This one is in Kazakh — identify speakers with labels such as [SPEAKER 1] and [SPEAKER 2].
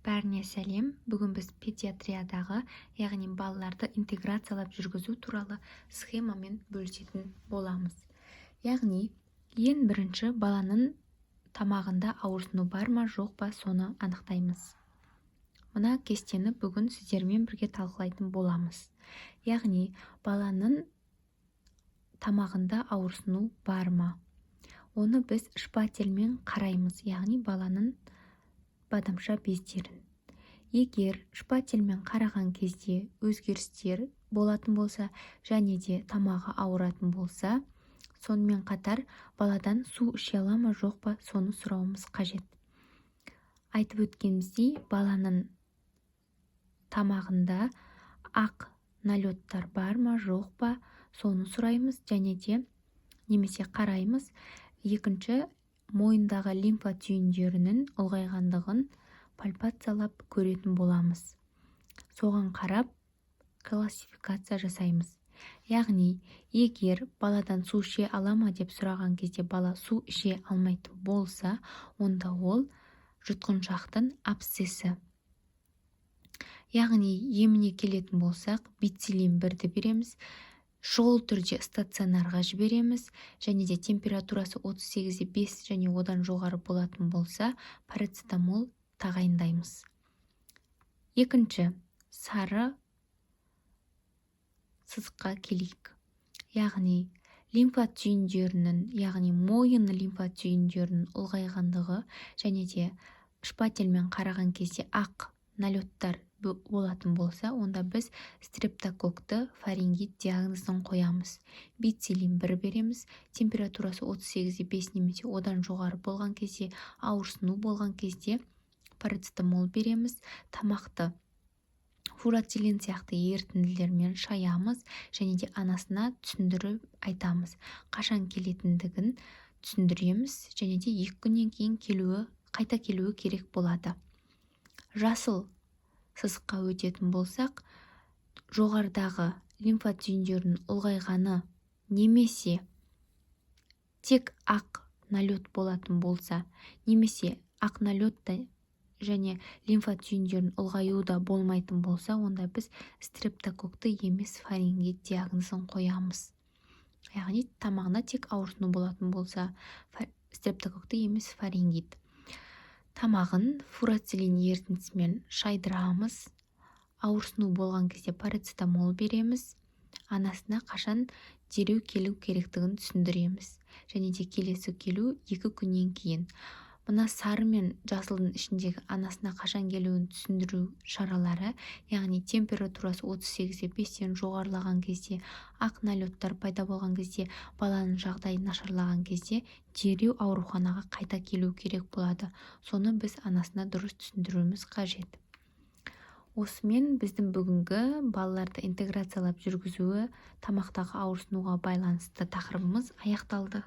[SPEAKER 1] Бәріне сәлем. Бүгін біз педиатриядағы, яғни балаларды интеграциялап жүргізу туралы схемамен бөлісетін боламыз. Яғни, ең бірінші баланың тамағында ауырсыну бар ма, жоқ па, соны анықтаймыз. Мына кестені бүгін сіздермен бірге талқылайтын боламыз. Яғни, баланың тамағында ауырсыну бар ма? Оны біз шпательмен қараймыз, яғни баланың бадамша бездерін. Егер шпательмен қараған кезде өзгерістер болатын болса, және де тамағы ауыратын болса, сонымен қатар баладан су іше ала ма, жоқ па, соны сұрауымыз қажет. Айтып өткеніміздей, баланың тамағында ақ налеттар бар ма, жоқ па, соны сұраймыз, және де немесе қараймыз. Екінші, мойындағы лимфа түйіндерінің ұлғайғандығын пальпациялап көретін боламыз. Соған қарап классификация жасаймыз. Яғни, егер баладан су іше ала ма деп сұраған кезде бала су іше алмайтын болса, онда ол жұтқыншақтың абсцесі. Яғни, еміне келетін болсақ, бицилин 1-ді береміз, шұғыл түрде стационарға жібереміз, және де температурасы 38,5 және одан жоғары болатын болса, парацетамол тағайындаймыз. Екінші, сары сызыққа келейік. Яғни, лимфа түйіндерінің, яғни мойын лимфа түйіндерінің ұлғайғандығы және де шпательмен қараған кезде ақ налеттар болатын болса, онда біз стрептококкты фарингит диагнозын қоямыз. Бицилин 1 береміз, температурасы 38,5 немесе одан жоғары болған кезде, ауырсыну болған кезде парацетамол береміз. Тамақты фурацилин сияқты ерітінділермен шаямыз, және де анасына түсіндіріп айтамыз. Қашан келетіндігін түсіндіреміз, және де 2 күннен кейін қайта келуі керек болады. Жасыл сызыққа өтетін болсақ, жоғарыдағы лимфа түйіндерінің ұлғайғаны немесе тек ақ налет болатын болса, немесе ақ налетта және лимфа түйіндерінің ұлғаюы да болмайтын болса, онда біз стрептококкты емес фарингит диагнозын қоямыз. Яғни, тамағында тек ауырсыну болатын болса, стрептококкты емес фарингит. Тамағын фурацилин ерітіндісімен шайдырамыз. Ауырсыну болған кезде парацетамол береміз. Анасына қашан дереу келу керектігін түсіндіреміз. Және де келесі келу 2 күннен кейін. Мына сары мен жасылдың ішіндегі анасына қашан келуін түсіндіру шаралары, яғни температурасы 38,5-тен жоғарылаған кезде, ақ налеттар пайда болған кезде, баланың жағдайы нашарлаған кезде дереу ауруханаға қайта келу керек болады. Соны біз анасына дұрыс түсіндіруіміз қажет. Осымен біздің бүгінгі балаларды интеграциялап жүргізуі тамақтағы ауырсынуға байланысты тақырыбымыз аяқталды.